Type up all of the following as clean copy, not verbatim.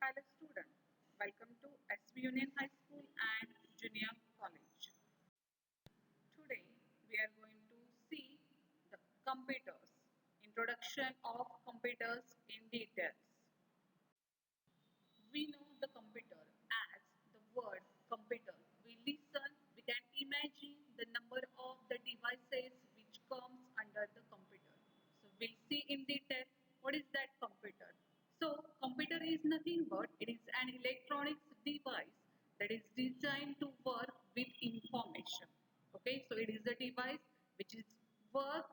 Hello student, welcome to SV Union High School and Junior College. Today we are going to see the computers, introduction of computers in details. We know the computer as the word computer. We listen, we can imagine the number of the devices which comes under the computer. So we'll see in detail what is that computer. So computer is nothing but it is an electronics device that is designed to work with information. Okay, so it is a device which is work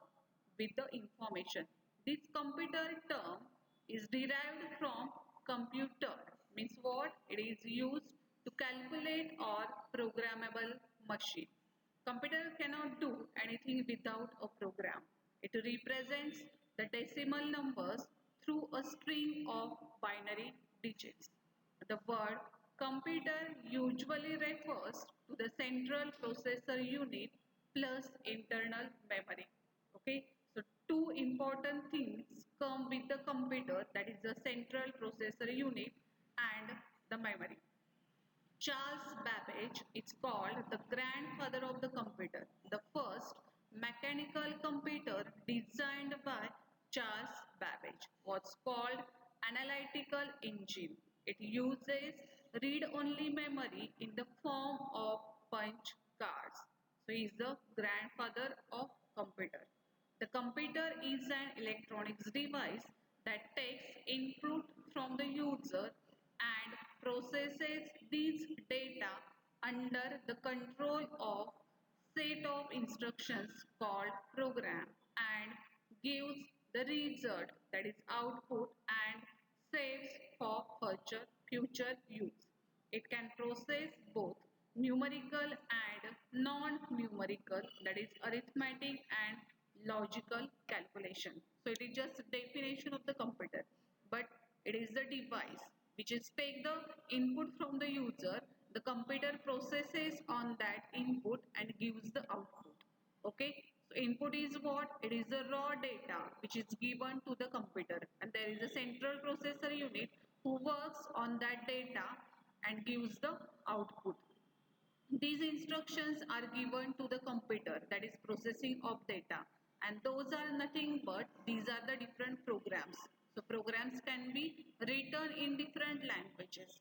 with the information. This computer term is derived from computer, means what? It is used to calculate or programmable machine. Computer cannot do anything without a program. It represents the decimal numbers through a string of binary digits. The word computer usually refers to the central processor unit plus internal memory. Okay, so two important things come with the computer, that is the central processor unit and the memory. Charles Babbage is called the grandfather of the computer. The first mechanical computer designed by Charles Babbage was called analytical engine. It uses read-only memory in the form of punch cards. So he is the grandfather of computer. The computer is an electronics device that takes input from the user and processes these data under the control of set of instructions called program and gives the result, that is output, and saves for future use. It can process both numerical and non-numerical, that is arithmetic and logical calculation. So it is just definition of the computer, but it is the device which is take the input from the user, the computer processes on that input and gives the output. Okay, so input is what? It is the raw data which is given to the computer, and there is a central processor unit who works on that data and gives the output. These instructions are given to the computer, that is processing of data, and those are nothing but these are the different programs. So programs can be written in different languages.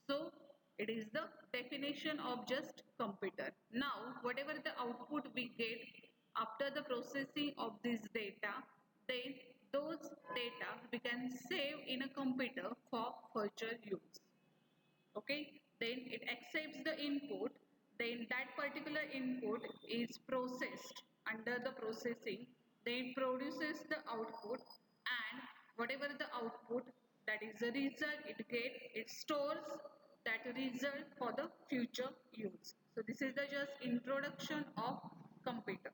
So it is the definition of just computer. Now whatever the output we get after the processing of this data, then those data we can save in a computer for future use. Okay, then it accepts the input, then that particular input is processed under the processing, then produces the output, and whatever the output, that is the result it stores that result for the future use. So this is the just introduction of computer.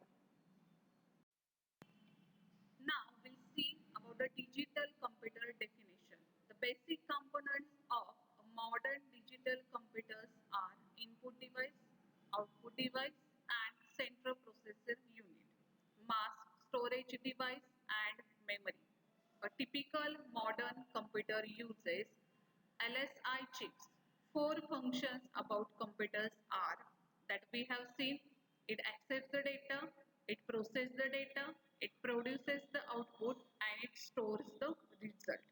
Now we'll see about the digital computer definition. The basic components of a modern digital computers are input device, output device, and central processor unit, mask storage device, and memory. A typical modern computer uses LSI chips. Four functions about computers are that we have seen: it accepts the data, it processes the data, it produces the output, and it stores the result.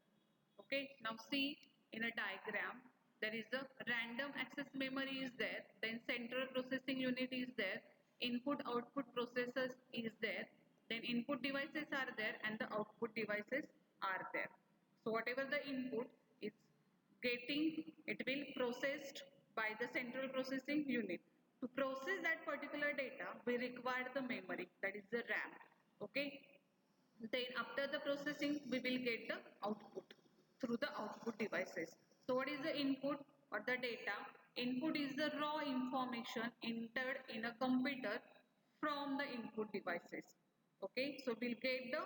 Okay, now see in a diagram, there is a random access memory is there, then central processing unit is there, input output processors is there, then input devices are there, and the output devices are there. So whatever the input is getting, it will processed by the central processing unit. To process that particular data, we require the memory, that is the RAM. Okay, then after the processing we will get the output through the output devices. So what is the input or the data? Input is the raw information entered in a computer from the input devices. Okay, so we'll get the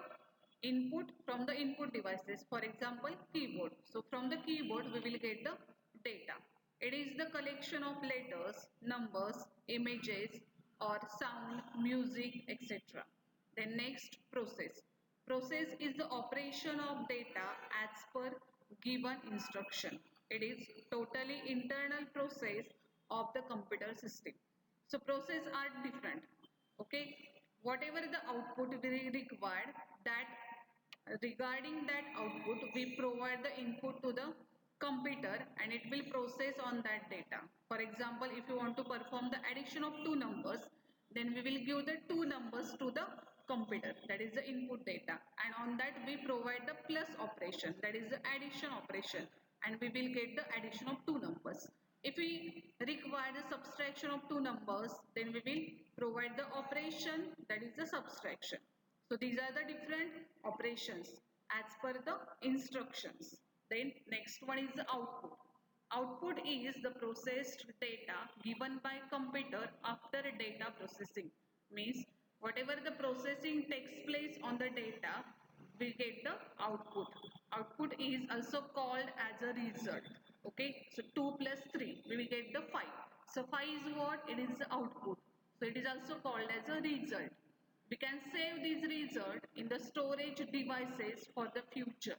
input from the input devices, for example keyboard. So from the keyboard we will get the data. It is the collection of letters, numbers, images, or sound, music, etc. Then next, process. Process is the operation of data as per given instruction. It is totally internal process of the computer system. So process are different. Okay, whatever the output we required, that regarding that output we provide the input to the computer and it will process on that data. For example, if you want to perform the addition of two numbers, then we will give the two numbers to the computer, that is the input data, and on that we provide the plus operation, that is the addition operation, and we will get the addition of two numbers. If we require the subtraction of two numbers, then we will provide the operation, that is the subtraction. So these are the different operations as per the instructions. Then next one is the output. Output is the processed data given by computer after data processing. Means whatever the processing takes place on the data, we get the output. Output is also called as a result. Okay, so 2 plus 3, we will get the 5. So 5 is what? It is the output. So it is also called as a result. We can save this result in the storage devices for the future.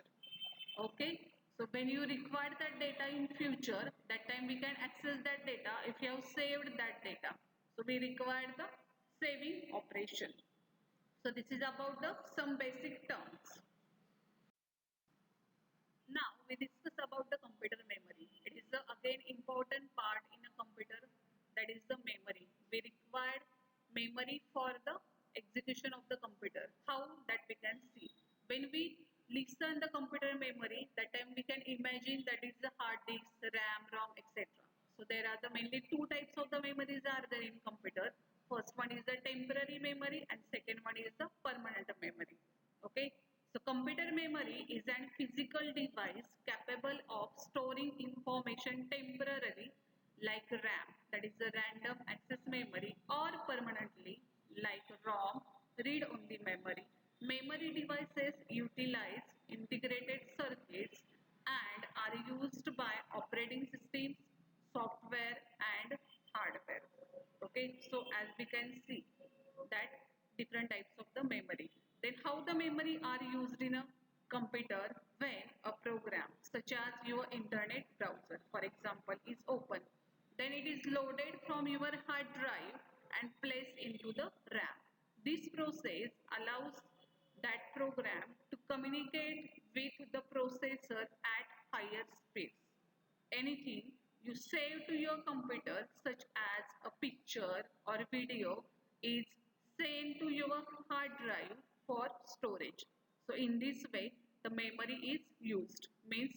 Okay, so when you require that data in future, that time we can access that data if you have saved that data. So we require the saving operation. So this is about the some basic terms. Now we discuss about the computer memory. It is the again important part in a computer, that is the memory. We require memory for the execution of the computer. How that we can see. When we listen the computer memory, that time we can imagine that is the hard disk, RAM, ROM, etc. So there are the mainly two types of the memories are there in computer. First one is the temporary memory and second one is the permanent memory. Okay. So computer memory is an physical device capable of storing information temporarily like RAM, that is the random access memory, or permanently like ROM, read-only memory. Memory devices utilize integrated circuits and are used by operating systems, software and hardware. Okay, so as we can see that different types of the memory. Then how the memory are used in a computer when a program such as your internet browser, for example, is open. Then it is loaded from your hard drive and placed into the RAM. This process allows that program to communicate with the processor at higher speeds. Anything you save to your computer such as a picture or video is sent to your hard drive for storage. So in this way the memory is used, means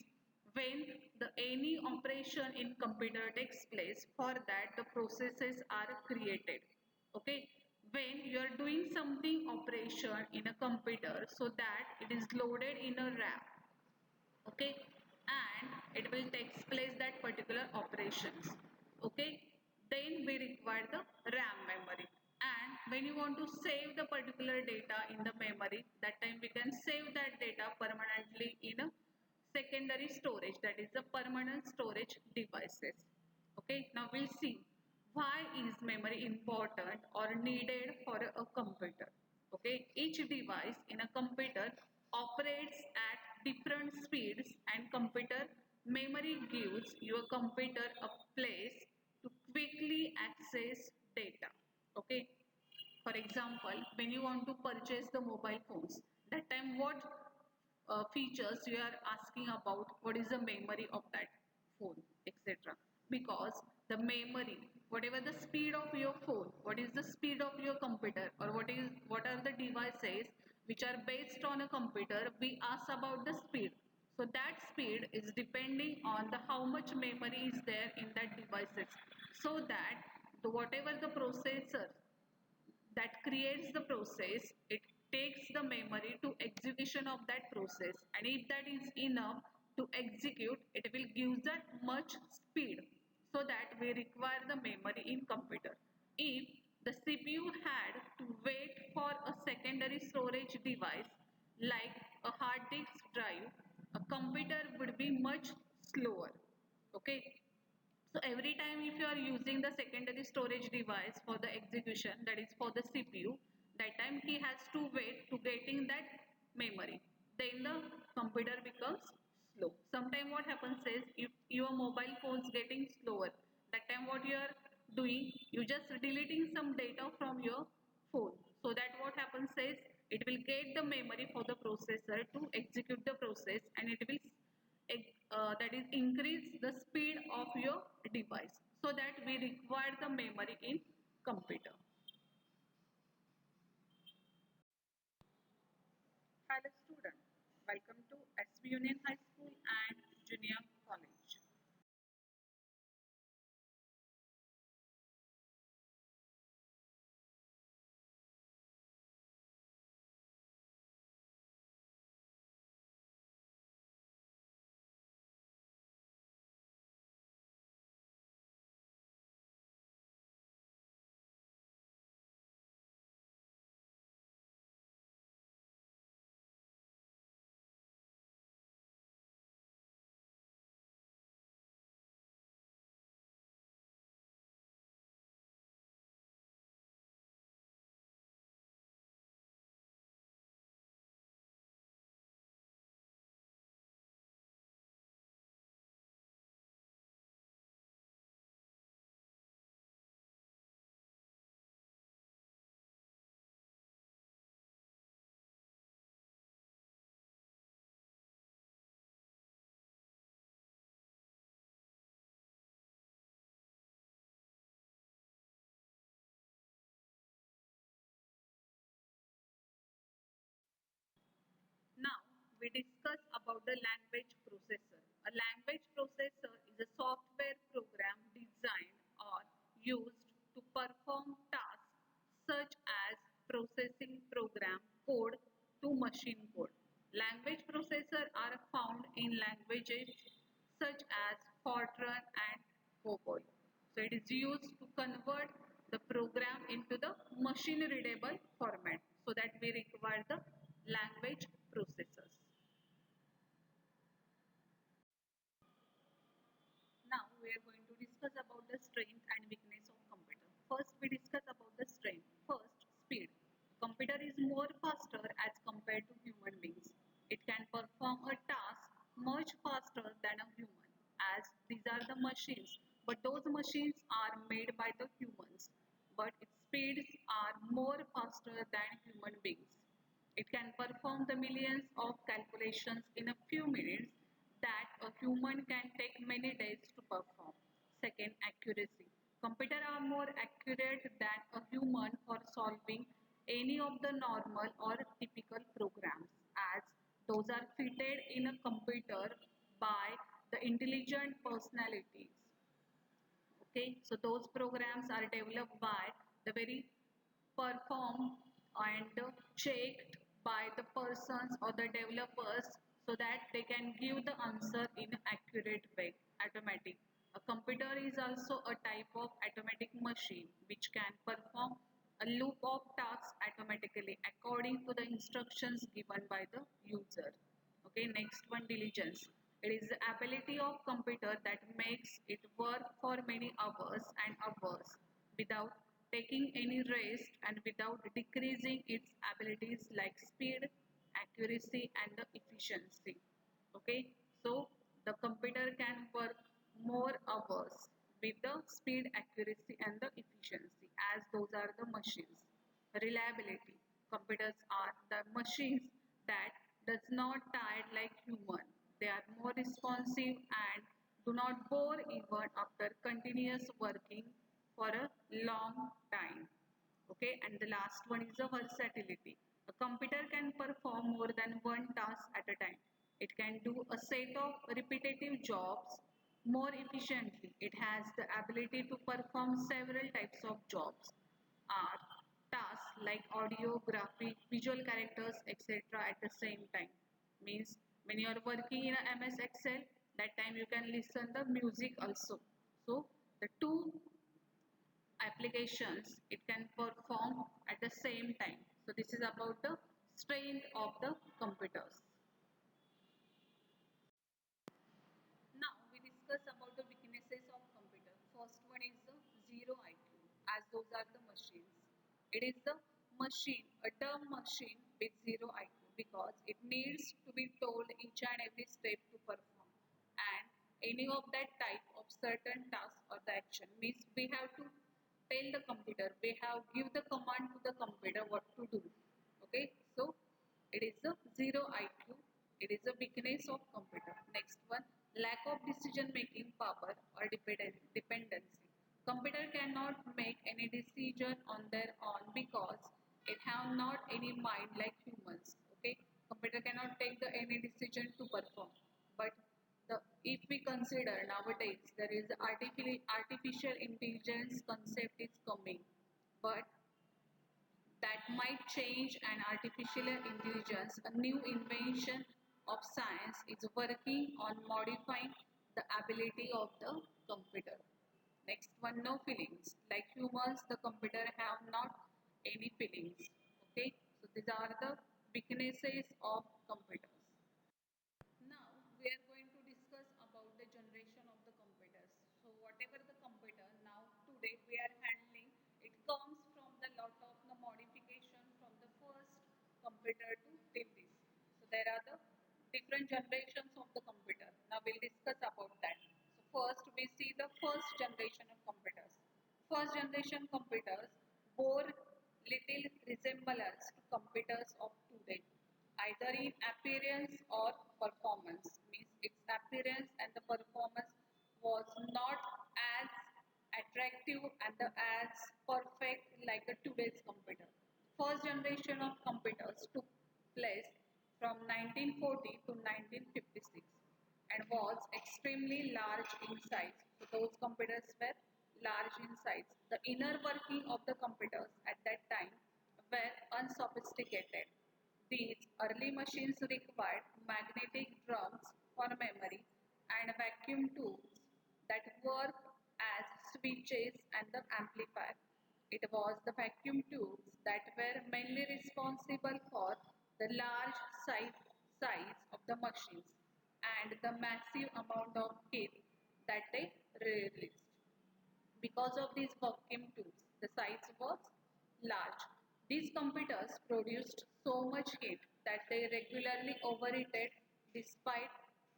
when the any operation in computer takes place, for that the processes are created. Okay, when you are doing something operation in a computer, so that it is loaded in a RAM. Okay, and it will take place that particular operations. Okay, then we require the RAM memory, and when you want to save the particular data in the memory, that time we can save that data permanently in a secondary storage, that is the permanent storage devices. Okay, now we'll see why is memory important or needed for a computer. Okay, each device in a computer operates at different speeds, and computer memory gives your computer a place to quickly access data. Okay, for example, when you want to purchase the mobile phones, that time what features you are asking about, what is the memory of that phone, etc. Because the memory, whatever the speed of your phone, what is the speed of your computer, or what are the devices which are based on a computer, we ask about the speed. So that speed is depending on the how much memory is there in that devices, so that the whatever the processor that creates the process, it takes the memory to execution of that process, and if that is enough to execute, it will give that much speed. So that we require the memory in computer. If the CPU had to wait for a secondary storage device like a hard disk drive, a computer would be much slower. Okay, so every time if you are using the secondary storage device for the execution, that is for the CPU, that time he has to wait to getting that memory. Then the computer becomes slow. Sometimes what happens is if your mobile phone is getting slower, that time what you are doing, you just deleting some data from your phone. So that what happens is it will get the memory for the processor to execute the process, and it will that is increase the speed of your device. So that we require the memory in computer. Hello student, welcome to SV Union High School and Junior College. Now we discuss about the language processor. A language processor is a software program designed or used to perform tasks such as processing program code to machine code. Language processors are found in languages such as Fortran and COBOL. So it is used to convert the program into the machine readable format. So that we require the language processors. Now we are going to discuss about the strength and weakness of computer. First we discuss about the strength. First, speed. Computer is more faster as compared to human beings. It can perform a task much faster than a human, as these are the machines, but those machines are made by the humans, but its speeds are more faster than human beings. It can perform the millions of calculations in a few minutes that a human can take many days to perform. Second, accuracy. Computers are more accurate than a human for solving any of the normal or typical programs, as those are fitted in a computer by the intelligent personalities. Okay, so those programs are developed by the very performed and checked by the persons or the developers, so that they can give the answer in an accurate way. Automatic. A computer is also a type of automatic machine which can perform a loop of tasks automatically according to the instructions given by the user. Okay, next one, diligence. It is the ability of computer that makes it work for many hours and hours without taking any rest and without decreasing its abilities like speed, accuracy and the efficiency. Okay, so the computer can work more hours with the speed, accuracy and the efficiency, as those are the machines. Reliability. Computers are the machines that does not tired like human. They are more responsive and do not bore even after continuous working for a long time. Okay, and the last one is the versatility. A computer can perform more than one task at a time. It can do a set of repetitive jobs more efficiently. It has the ability to perform several types of jobs, are tasks like audio, graphic, visual characters, etc. at the same time. Means when you are working in a MS Excel, that time you can listen the music also. So the two applications it can perform at the same time. So this is about the strength of the computers. Now we discuss about the weaknesses of computer. First one is the zero IQ, as those are the machines. It is the machine, a dumb machine with zero IQ, because it needs to be told each and every step to perform. any of that type of certain task or the action. Means we have to tell the computer, we have give the command to the computer what to do. Okay, so it is a zero IQ. It is a weakness of computer. Next one, lack of decision making power or dependency. Computer cannot make any decision on their own because it have not any mind like humans. Okay, computer cannot take the any decision to perform. But if we consider nowadays there is artificial intelligence concept is coming, but that might change an artificial intelligence, a new invention of science is working on modifying the ability of the computer. Next one, no feelings. Like humans, the computer have not any feelings. Okay, so these are the weaknesses of computers. Now we are going to discuss about the generation of the computers. So whatever the computer now today we are handling, it comes from the lot of the modification from the first computer to till this. So there are the different generations of the computer. Now we'll discuss about that. So first we see the first generation of computers. First generation computers bore little resemblance to computers of today, either in appearance or performance. Means its appearance and the performance was not as attractive and as perfect like the today's computer. First generation of computers took place from 1940 to 1956 and was extremely large in size. So those computers were large in size. The inner working of the computers at that time were unsophisticated. These early machines required magnetic drums for memory and vacuum tubes that worked as switches and the amplifier. It was the vacuum tubes that were mainly responsible for the large size of the machines and the massive amount of heat that they released. Because of these vacuum tubes, the size was large. These computers produced so much heat that they regularly overheated despite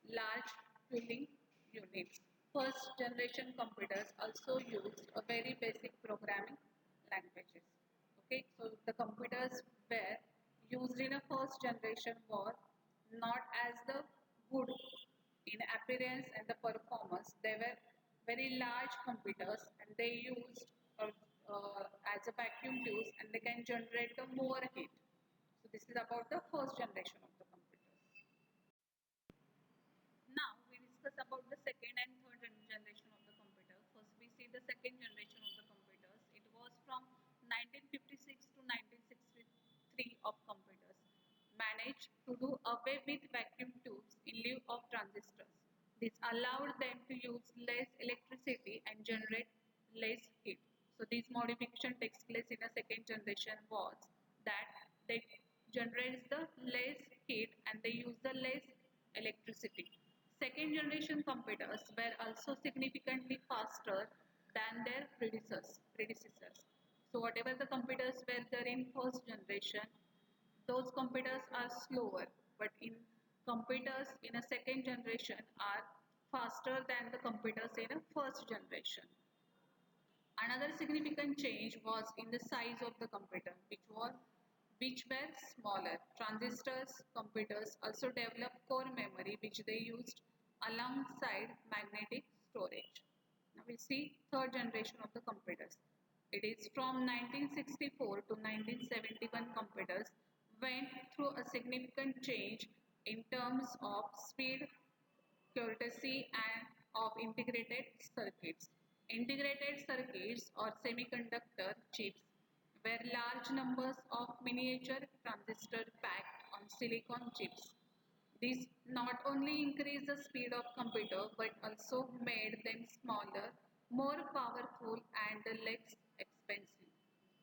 large cooling units. First generation computers also used a very basic programming languages. Okay, so the computers were used in a first generation were not as the good in appearance and the performance. They were very large computers and they used as a vacuum tubes and they can generate the more heat. So this is about the first generation of the computers. Now we discuss about the second and third generation of the computer. First we see the second generation of the computers. It was from 1956 to 1963 of computers. Managed to do away with vacuum tubes in lieu of transistors. This allowed them to use less electricity and generate less heat. So this modification takes place in a second generation was that they generates the less heat and they use the less electricity. Second generation computers were also significantly faster than their predecessors. So whatever the computers were there in first generation, those computers are slower, but in computers in a second generation are faster than the computers in a first generation. Another significant change was in the size of the computer, which were smaller. Transistors computers also developed core memory, which they used alongside magnetic storage. Now we see third generation of the computers. It is from 1964 to 1971 computers went through a significant change in terms of speed, courtesy and of integrated circuits. Integrated circuits or semiconductor chips were large numbers of miniature transistors packed on silicon chips. This not only increased the speed of computer but also made them smaller, more powerful and less expensive.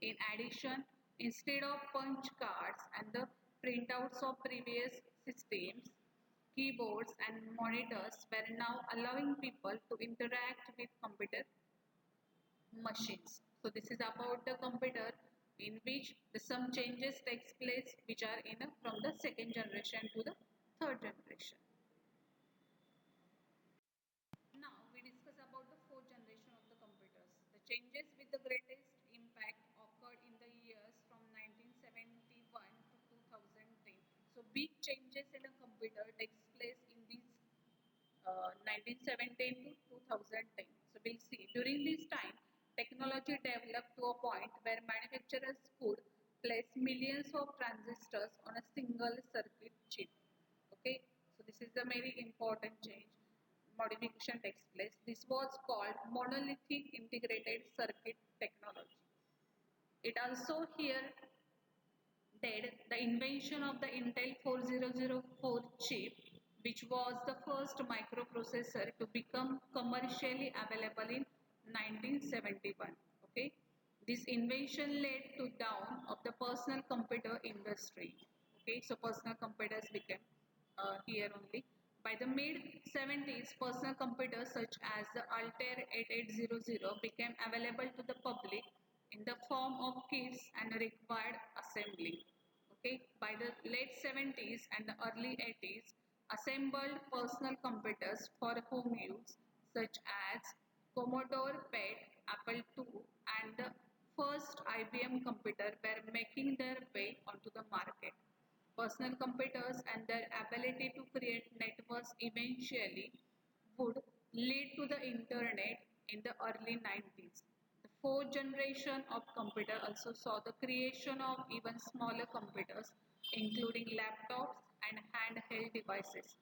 In addition, instead of punch cards and the printouts of previous systems, keyboards and monitors were now allowing people to interact with computer machines. So this is about the computer in which some changes takes place which are in from the second generation to the third generation. Changes with the greatest impact occurred in the years from 1971 to 2010. So big changes in a computer takes place in these 1917 to 2010. So we'll see during this time technology developed to a point where manufacturers could place millions of transistors on a single circuit chip. Okay, so this is the very important change. Modification takes place. This was called monolithic integrated circuit technology. It also here did the invention of the Intel 4004 chip, which was the first microprocessor to become commercially available in 1971. Okay, this invention led to dawn of the personal computer industry. Okay, so personal computers became here only. By the mid 70s, personal computers such as the Altair 8800 became available to the public in the form of kits and required assembly. Okay, by the late 70s and the early 80s, assembled personal computers for home use such as Commodore PET, Apple II, and the first IBM computer were making their way onto the market. Personal computers and their ability to create networks eventually would lead to the internet in the early 90s. The fourth generation of computer also saw the creation of even smaller computers, including laptops and handheld devices.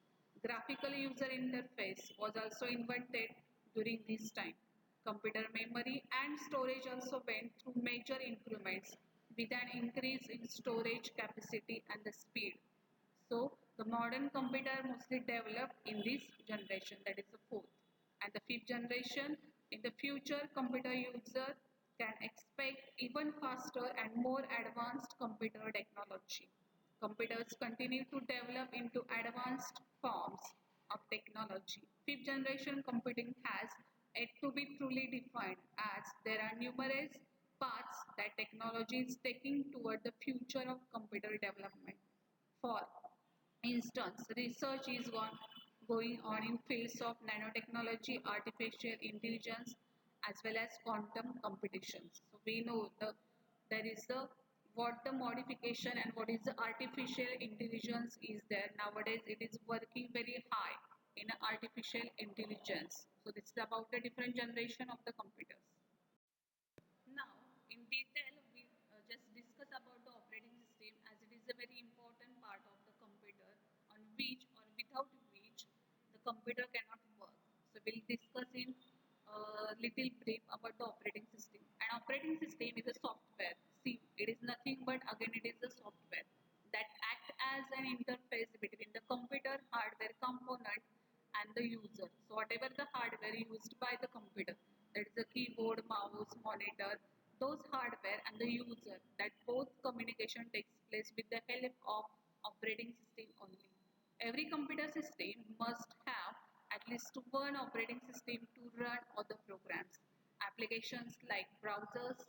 Graphical user interface was also invented during this time. Computer memory and storage also went through major increments with an increase in storage capacity and the speed. So the modern computer mostly developed in this generation, that is the fourth. And the fifth generation, in the future computer user can expect even faster and more advanced computer technology. Computers continue to develop into advanced forms of technology. Fifth generation computing has yet to be truly defined as there are numerous paths that technology is taking toward the future of computer development. For instance, research is going on in fields of nanotechnology, artificial intelligence, as well as quantum computations. So we know there is the what the modification and what is the artificial intelligence is there nowadays. It is working very high in artificial intelligence. So this is about the different generation of the computers. Now, in detail, we just discuss about the operating system as it is a very important part of the computer on which or without which the computer cannot work. So, we'll discuss in little brief about the operating system. An operating system is a software. See, it is nothing but again it is a software that act as an interface between the computer hardware component and the user. So whatever the hardware used by the computer, that is the keyboard, mouse, monitor, those hardware and the user, that both communication takes place with the help of operating system only. Every computer system must have at least one operating system to run other programs. Applications like browsers,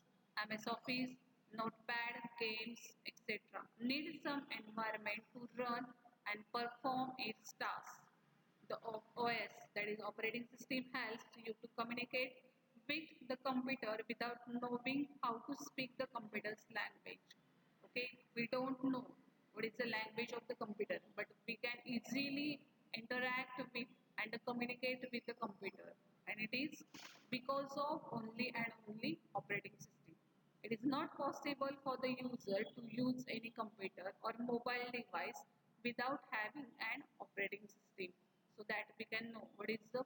MS Office, Notepad, games, etc. need some environment to run and perform its tasks. The OS, that is operating system, helps you to communicate with the computer without knowing how to speak the computer's language. Okay, we don't know what is the language of the computer, but we can easily interact with and communicate with the computer, and it is because of only and only operating system. It is not possible for the user to use any computer or mobile device without having an operating system, so that we can know what is the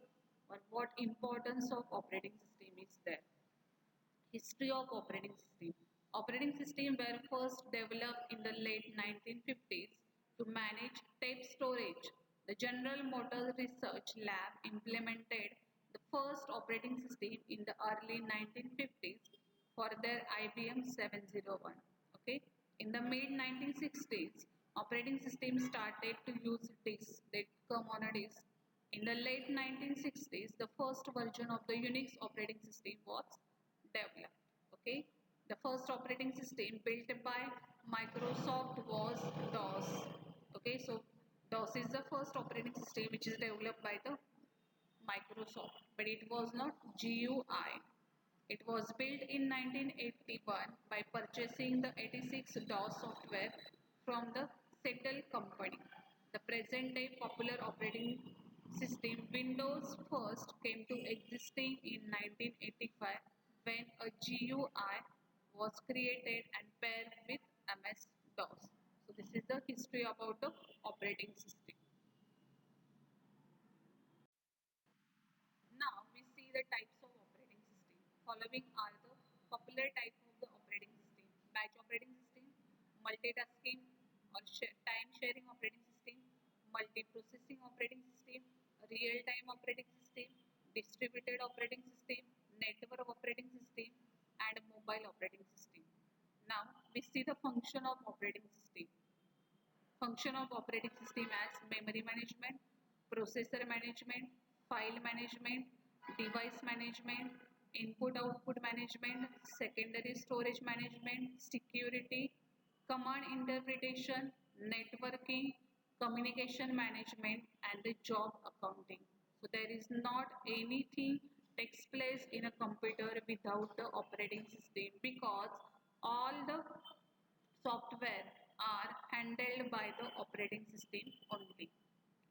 or what importance of operating system is there. History of operating system. Operating system were first developed in the late 1950s to manage tape storage. The General Motors Research Lab implemented the first operating system in the early 1950s for their IBM 701. Okay. In the mid 1960s, operating system started to use disks. They come on a disk. In the late 1960s, the first version of the Unix operating system was developed. Okay, the first operating system built by Microsoft was DOS. Okay, so DOS is the first operating system which is developed by the Microsoft, but it was not GUI. It was built in 1981 by purchasing the 86 DOS software from the Settle company. The present day popular operating system Windows first came to existing in 1985 when a GUI was created and paired with MS-DOS. So this is the history about the operating system. Now we see the types of operating system. Following are the popular type of the operating system. Batch operating system, multitasking or time sharing operating system, multi-processing operating system, real-time operating system, distributed operating system, network operating system and mobile operating system. Now we see the function of operating system. Function of operating system as memory management, processor management, file management, device management, input output management, secondary storage management, security, command interpretation, networking, communication management and the job accounting. So there is not anything takes place in a computer without the operating system because all the software are handled by the operating system only.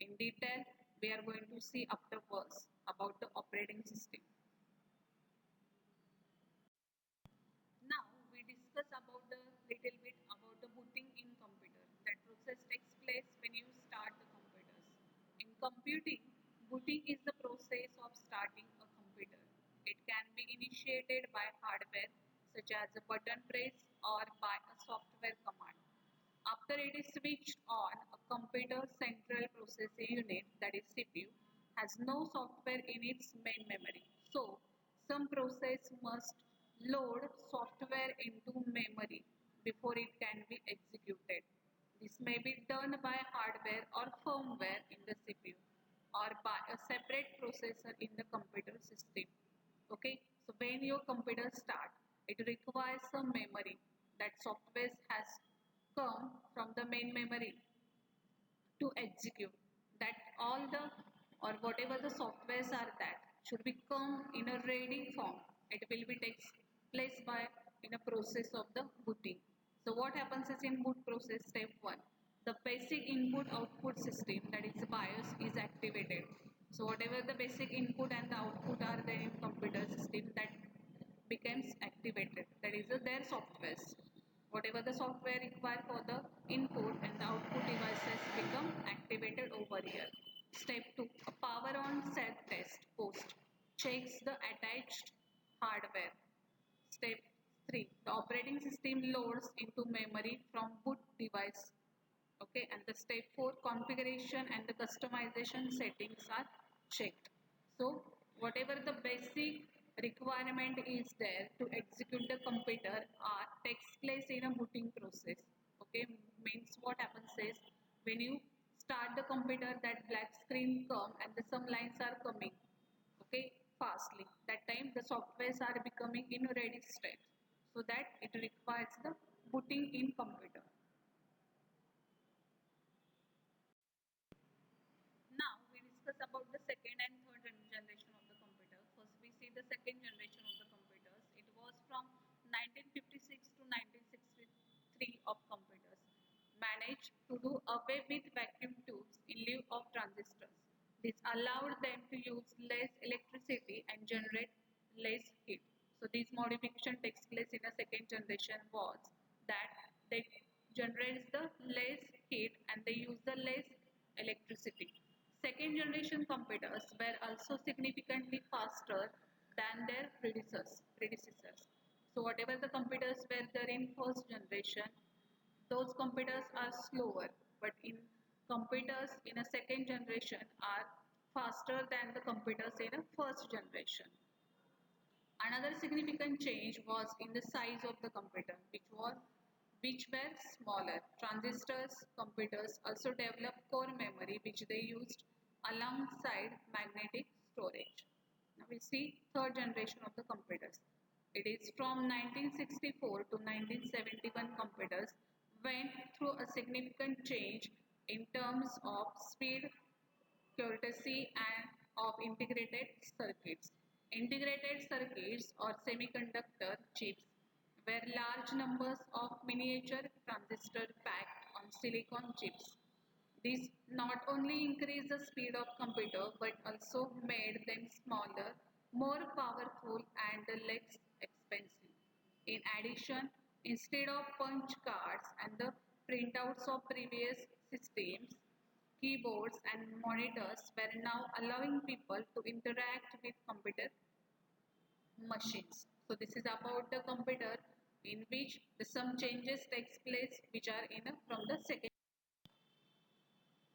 In detail, we are going to see afterwards about the operating system. Now we discuss about the little bit about the booting in computer. That process takes place when you start the computers. In computing, booting is the process of starting a computer. It can be initiated by hardware such as a button press or by a software command. After it is switched on, a computer central processing unit, that is CPU, has no software in its main memory. So, some process must load software into memory before it can be executed. This may be done by hardware or firmware in the CPU or by a separate processor in the computer system. Okay, so when your computer start, it requires some memory. That software has come from the main memory to execute. That all the or whatever the softwares are that should become in a ready form. It will be takes place by in a process of the booting. So what happens is in boot process step 1, the basic input output system, that is BIOS, is activated. So whatever the basic input and the output are there in computer system, that becomes activated, that is their softwares. Whatever the software required for the input and the output devices become activated over here. Step 2, a power on self test post checks the attached hardware. Step 3, the operating system loads into memory from boot device. Okay, and the step 4, configuration and the customization settings are checked. So whatever the basic requirement is there to execute the computer are takes place in a booting process. Okay, means what happens is when you start the computer, that black screen come and the some lines are coming, okay, fastly. That time the softwares are becoming in ready state, so that it requires the booting in computer. Now we discuss about the second and third generation of the computer. First we see the second generation of the computers. It was from 1956 to 1963 of computers. Managed to do away with vacuum tubes in lieu of transistors. This allowed them to use less electricity and generate less heat. So this modification takes place in a second generation was that they generates the less heat and they use the less electricity. Second generation computers were also significantly faster than their predecessors. So whatever the computers were there in first generation, those computers are slower, but in computers in a second generation are faster than the computers in a first generation. Another significant change was in the size of the computer, which were smaller. Transistors computers also developed core memory, which they used alongside magnetic storage. Now we see third generation of the computers. It is from 1964 to 1971 computers went through a significant change in terms of speed, courtesy and of integrated circuits. integrated circuits or semiconductor chips where large numbers of miniature transistors packed on silicon chips. This not only increased the speed of computer but also made them smaller, more powerful and less expensive. In addition, instead of punch cards and the printouts of previous systems, keyboards and monitors were now allowing people to interact with computer machines. So this is about the computer in which some changes takes place which are in from the second.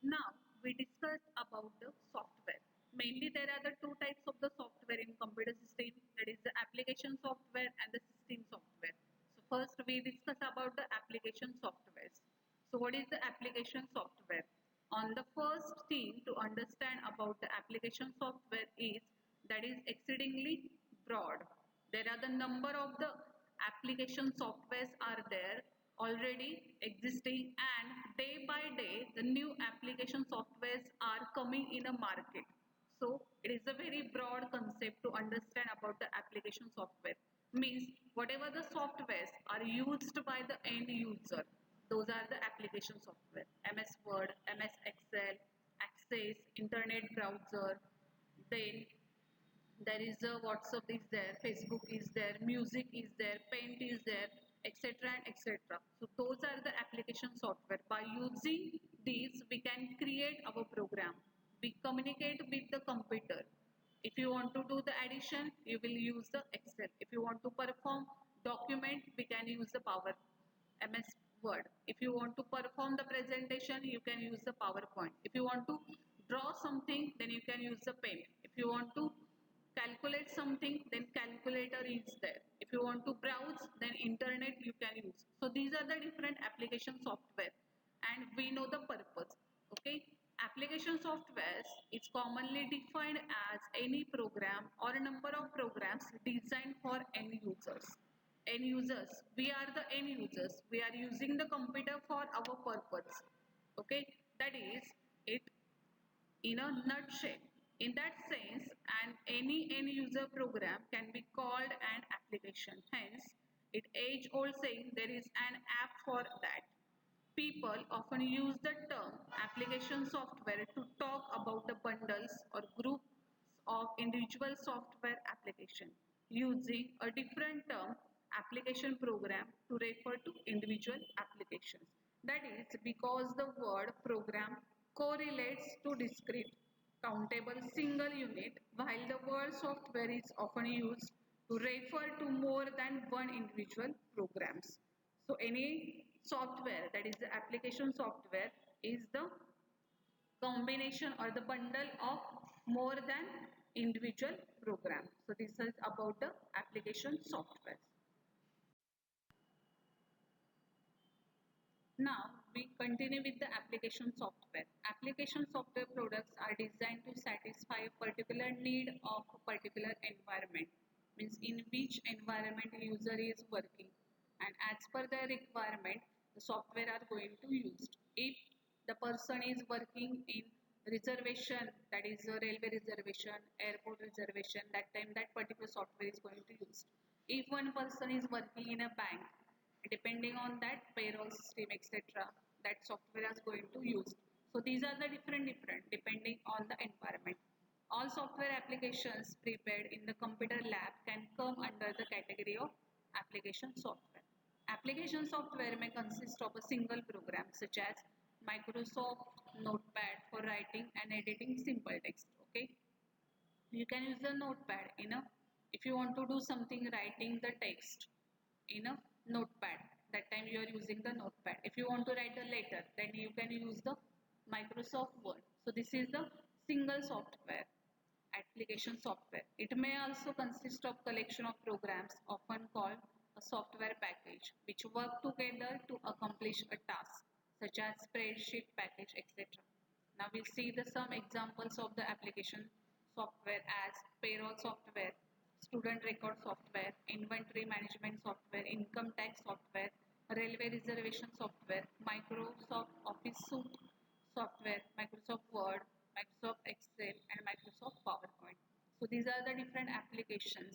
Now we discussed about the software. Mainly there are the two types of the software in computer system, that is the application software and the system software. So first we discuss about the application softwares. So what is the application software? On the first thing to understand about the application software is that is exceedingly broad. There are the number of the application softwares are there already existing, and day by day the new application softwares are coming in a market. So it is a very broad concept to understand about the application software. Means whatever the softwares are used by the end user, those are the application software. MS Word, MS Excel, Access, Internet browser, then there is a WhatsApp is there, Facebook is there, music is there, paint is there, etc and etc. So those are the application software. By using these we can create our program, we communicate with the computer. If you want to do the addition you will use the Excel, if you want to perform document we can use the Power MS Word. If you want to perform the presentation, you can use the PowerPoint. If you want to draw something, then you can use the pen. If you want to calculate something, then calculator is there. If you want to browse, then internet you can use. So these are the different application software, and we know the purpose. Okay. Application softwares is commonly defined as any program or a number of programs designed for end users. End users, we are the end users, we are using the computer for our purpose. Okay, that is it in a nutshell. In that sense, and any end user program can be called an application. Hence, it age old saying there is an app for that. People often use the term application software to talk about the bundles or groups of individual software application, using a different term application program to refer to individual applications. That is because the word program correlates to discrete countable single unit, while the word software is often used to refer to more than one individual programs. So any software, that is the application software, is the combination or the bundle of more than individual program. So this is about the application software. Now we continue with the application software. Application software products are designed to satisfy a particular need of a particular environment, means in which environment user is working, and as per the requirement the software are going to use. If the person is working in reservation, that is a railway reservation, airport reservation, that time that particular software is going to use. If one person is working in a bank, depending on that payroll system etc, that software is going to use. So these are the different depending on the environment. All software applications prepared in the computer lab can come under the category of application software. Application software may consist of a single program such as Microsoft Notepad for writing and editing simple text. Okay, you can use the notepad in a, if you want to do something writing the text in a notepad, that time you are using the notepad. If you want to write a letter, then you can use the Microsoft Word. So this is the single software, application software. It may also consist of collection of programs often called a software package which work together to accomplish a task such as spreadsheet package etc. Now we see the some examples of the application software as payroll software, student record software, inventory management software, income tax software, railway reservation software, Microsoft Office suite software, Microsoft Word, Microsoft Excel and Microsoft PowerPoint. So these are the different application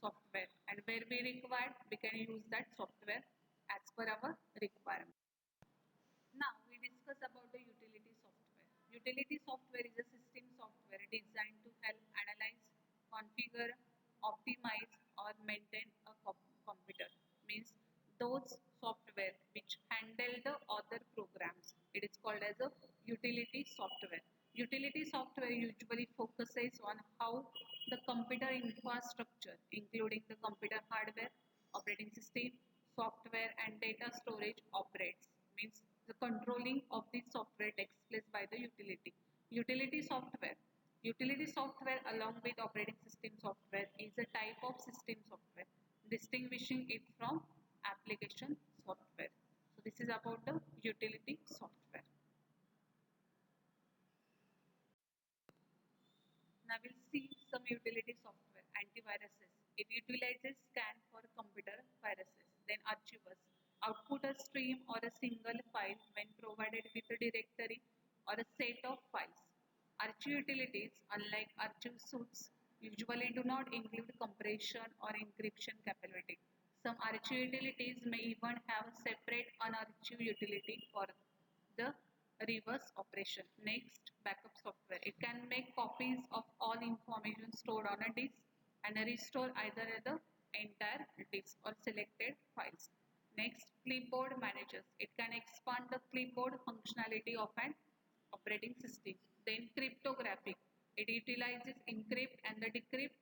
software, and where we require, we can use that software as per our requirement. Now we discuss about the utility software. Utility software is a system software designed to help analyze, configure, optimize or maintain a computer. Means those software which handle the other programs. It is called as a utility software. Utility software usually focuses on how the computer infrastructure, including the computer hardware, operating system, software and data storage operates. Means the controlling of the software takes place by the utility. Utility software. Utility software along with operating system software is a type of system software, distinguishing it from application software. So this is about the utility software. Now we'll see some utility software, antiviruses. It utilizes scan for computer viruses. Then archivers, output a stream or a single file when provided with a directory or a set of files. Archive utilities, unlike archive suites, usually do not include compression or encryption capability. Some archive utilities may even have a separate unarchived utility for the reverse operation. Next, backup software. It can make copies of all information stored on a disk and restore either the entire disk or selected files. Next, clipboard managers. It can expand the clipboard functionality of an operating system. Then cryptographic. It utilizes encrypt and the decrypt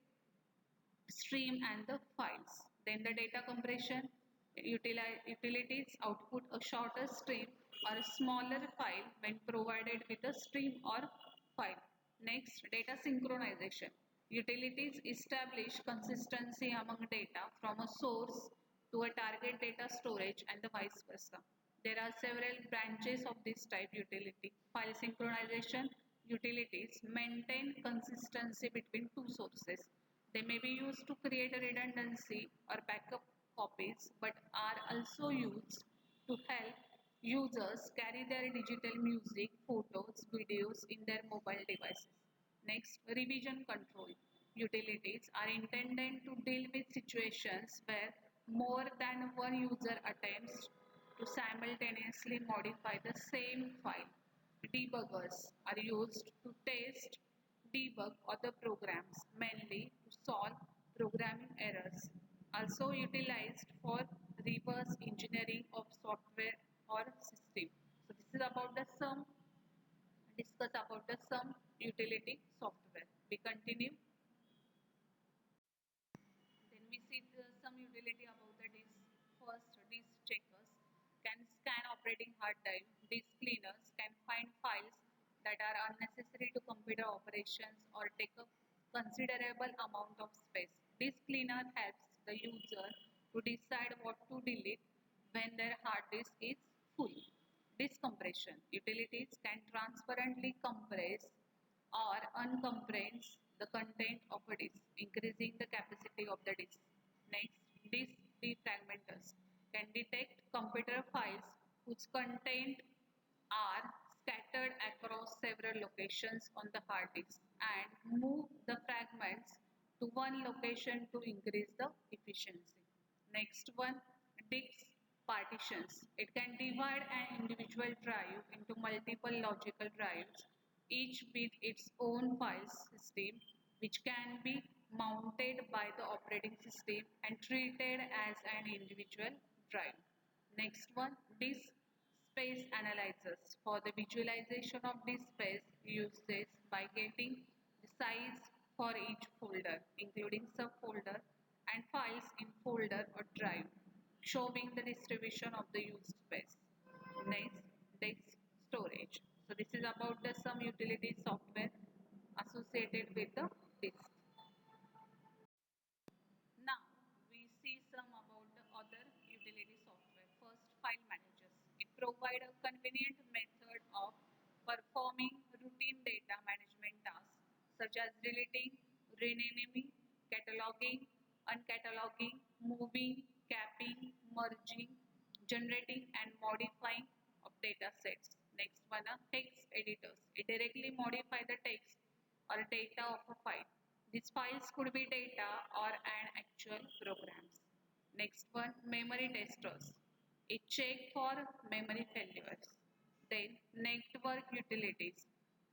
stream and the files. Then the data compression utilities output a shorter stream or a smaller file when provided with a stream or file. Next, data synchronization. Utilities establish consistency among data from a source to a target data storage and the vice versa. There are several branches of this type utility. File synchronization utilities maintain consistency between two sources. They may be used to create a redundancy or backup copies, but are also used to help users carry their digital music, photos, videos in their mobile devices. Next, revision control utilities are intended to deal with situations where more than one user attempts to simultaneously modify the same file. Debuggers are used to test, debug other programs, mainly to solve programming errors. Also utilized for reverse engineering of software or system. So this is about the some discuss about the some utility software. We continue. Then we see some utility about the disk. First, disk checkers can scan operating hard drive. Disk cleaners can find files that are unnecessary to computer operations or take up considerable amount of space. Disk cleaner helps the user to decide what to delete when their hard disk is full. Disk compression utilities can transparently compress or uncompress the content of a disk, increasing the capacity of the disk. Next, disk defragmenters can detect computer files whose content are scattered across several locations on the hard disk and move the fragments to one location to increase the efficiency. Next one, disk partitions. It can divide an individual drive into multiple logical drives, each with its own file system, which can be mounted by the operating system and treated as an individual drive. Next one, disk space analyzers. For the visualization of disk space uses by getting the size for each folder, including subfolder and files in folder or drive, showing the distribution of the used space. Next, disk storage. So this is about the some utility software associated with the disk. Now we see some about the other utility software. First, file managers. It provides a convenient method of performing routine data management tasks such as deleting, renaming, cataloging, uncataloguing, moving, capping, merging, generating and modifying of data sets. Next one are text editors. It directly modify the text or data of a file. These files could be data or an actual programs. Next one, memory testers. It check for memory failures. Then network utilities.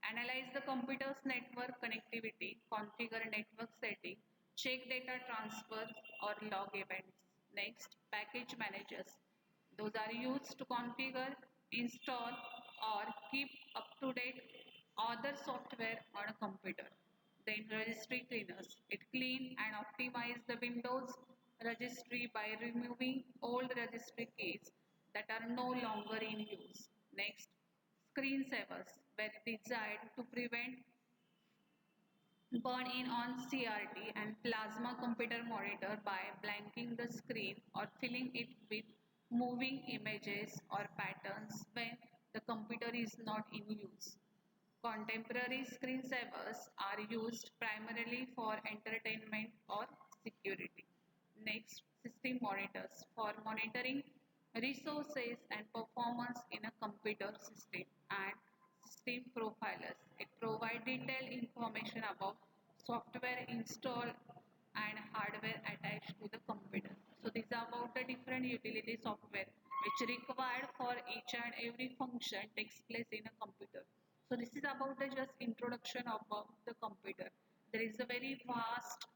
Analyze the computer's network connectivity, configure network setting, check data transfer or log events. Next, package managers. Those are used to configure, install or keep up to date other software on a computer. Then registry cleaners. It clean and optimize the Windows registry by removing old registry keys that are no longer in use. Next, screensavers were designed to prevent burn in on CRT and plasma computer monitor by blanking the screen or filling it with moving images or patterns when the computer is not in use. Contemporary screensavers are used primarily for entertainment or security. Next, system monitors for monitoring resources and performance in a computer system, and system profilers. It provides detailed information about software installed and hardware attached to the computer. So these are about the different utility software which required for each and every function takes place in a computer. So this is about the just introduction about the computer. There is a very vast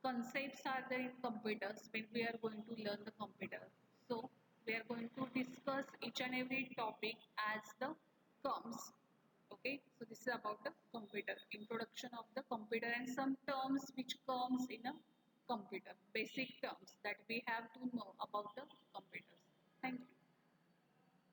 concepts are there in computers when we are going to learn the computer. So we are going to discuss each and every topic as the comes. Okay, so this is about the computer, introduction of the computer and some terms which comes in a computer, basic terms that we have to know about the computers. Thank you.